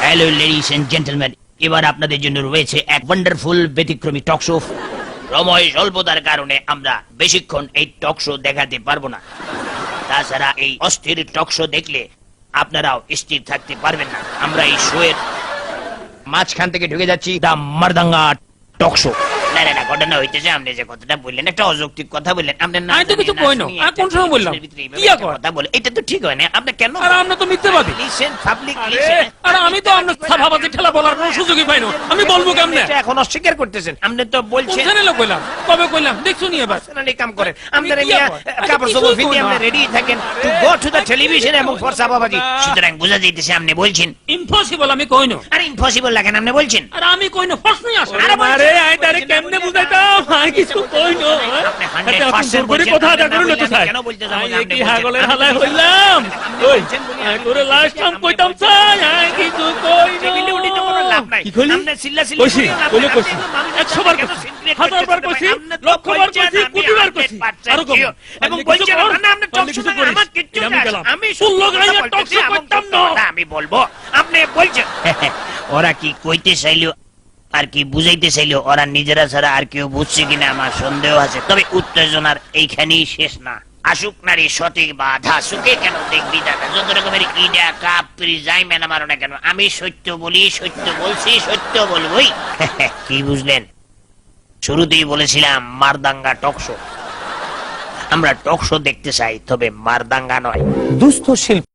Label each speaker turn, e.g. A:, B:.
A: Hello ladies and gentleman, এবার আপনাদের জন্য রয়েছে এক ওয়ান্ডারফুল ব্যতিক্রমী টক শো। সময় স্বল্পতার কারণে আমরা বেশিক্ষণ এই টক শো দেখাতে পারবো না। তাছাড়া এই অস্থির টক শো দেখলে আপনারাও স্থির থাকতে পারবেন না। আমরা এই শো এর মাঝখান থেকে ঢুকে যাচ্ছি, দা মারদাঙ্গা টক শো। না না না, ঘটনা হইতেছে আপনি যে কথাটা বললেন, একটা অযৌক্তিক কথা বললেন। আপনি না,
B: আমি তো কিছু কই না। আর কোন সময় বললাম? কি কর?
A: কথা বলে এটা তো ঠিক হয় না। আপনি কেন?
B: আর আমরা তো মিথ্যাবাদী।
A: লিসেন পাবলিক,
B: আরে,
A: লিসেন।
B: আর আমি তো আপনার ছাপাবাজি ঠেলা বলার কোনো সুযোগই পাই না। আমি বলবো কেমনে?
A: এটা এখন অস্বীকার করতেছেন। আপনি তো বলছেন
B: কোনখানে লোক কইলাম? কবে কইলাম? দেখছো নি এবার?
A: পার্সোনালি কাম করেন। আপনারা
B: কি
A: মিয়া
B: আবার?
A: কাপড়
B: কিছুই
A: চোপড়
B: কই
A: ফিতে
B: না।
A: আপনি রেডি থাকেন to go to the television এবং ফর ছাপাবাজি। সুতরাং বোঝা যাইতেছে আপনি বলছেন।
B: ইম্পসিবল আমি কই না।
A: আর ইম্পসিবল লাগেন আপনি বলছেন।
B: আর আমি কই না, প্রশ্নই আসে না।
A: আরে
B: আরে আই তারে কেমনে বুঝাইতাম? আই কিছু কই না।
A: আপনি
B: আচ্ছা,
A: 100%
B: করে
A: বলছেন,
B: কথা
A: আপনি
B: আদা
A: না
B: করুন
A: বললে
B: তো
A: আমি
B: স্যার।
A: কেন বলতে যাবো
B: আই
A: যে আপনি
B: কি
A: বলছেন?
B: হাগলের
A: আপনি
B: হালায়
A: বলছেন,
B: হইলাম।
A: আপনি
B: ওই
A: বলছেন বলি
B: আই
A: আমি
B: তোরে
A: বলছি,
B: লাস্ট টাইম
A: আপনি
B: কইতাম
A: বলছেন।
B: চাই আই কিছু কই না।
A: সেগুলি উনি তো কোনো লাভ নাই।
B: কি কইলি?
A: আপনি চিল্লাচিল্লি
B: কইছি,
A: করিও না,
B: কইলে
A: আপনি
B: কইছি।
A: কিন্তু মানুষের
B: 100 বার
A: সামনে কেন
B: কইছি,
A: scene create
B: 1000 বার
A: করতেছেন?
B: কইছি,
A: আপনি তো
B: লক্ষ বার
A: বলছেন,
B: কইছি,
A: আমি
B: কোটি বার
A: 100%
B: কইছি। আরো কম।
A: sure। এবং
B: আপনি
A: বলছেন
B: কিছু কর,
A: না, আপনি
B: আপনি
A: টক
B: কিছু
A: শোনান,
B: করিস।
A: আমার কিচ্ছু
B: আমি
A: যায় আসে
B: গেলাম।
A: না। আমি
B: ফুল লোক
A: সত্যি
B: আইয়া
A: কথা
B: টক
A: বলতেছি,
B: শো
A: আমার
B: করতাম
A: সত্য
B: না।
A: কথা আমি বলবো। আপনি বলছেন ওরা কি কইতে চাইলো আর কি বুঝাইতে চাইলো, ওরা নিজেরা ছাড়া আর কেউ বুঝছে কিনা আমার সন্দেহ আছে। তবে উত্তেজনার এইখানেই শেষ না। আসুক নারী সঠিক বাধা, সুখে কেন দেখবি দাদা, যত রকমের ইডা কাপড়ি যাই মেনা মারো না কেন, আমি সত্য বলি, সত্য বলছি, সত্য বলবই। কি বুঝলেন? শুরুতেই বলেছিলাম মারদাঙ্গা টক শো। আমরা টক শো দেখতে চাই, তবে মারদাঙ্গা নয়।
C: দুস্থ শিল্পী